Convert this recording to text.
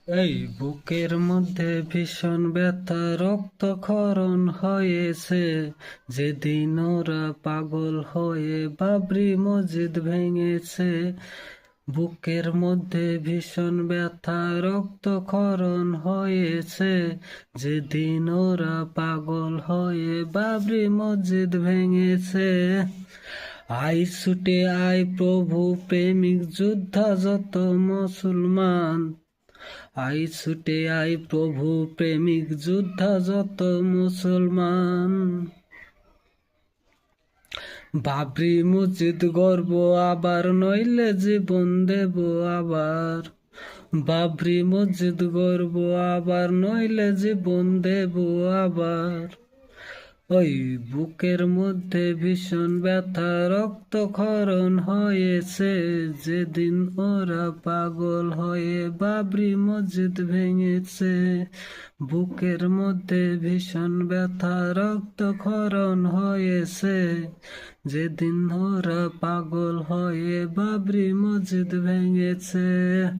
এই বুকের মধ্যে ভীষণ ব্যথা, রক্তক্ষরণ হয়েছে যেদিন ওরা পাগল হয়ে বাবরি মসজিদ ভেঙেছে। বুকের মধ্যে ভীষণ ব্যথা, রক্তক্ষরণ হয়েছে যেদিন ওরা পাগল হয়ে বাবরি মসজিদ ভেঙেছে। আয় ছুটে আয় প্রভু প্রেমিক যোদ্ধা যত মুসলমান, আয় ছুটে আয় প্রভু প্রেমিক যোদ্ধা যত মুসলমান। বাবরি মসজিদ গর্ব আবার, নইলে জীবন দেব আবার। বাবরি মসজিদ গর্ব আবার, নইলে জীবন দেব আবার। ওই বুকের মধ্যে ভীষণ ব্যথা, রক্তক্ষরণ হয়েছে যেদিন ওরা পাগল হয়ে বাবরি মসজিদ ভেঙেছে। বুকের মধ্যে ভীষণ ব্যথা, রক্তক্ষরণ হয়েছে যেদিন ওরা পাগল হয়ে বাবরি মসজিদ ভেঙেছে।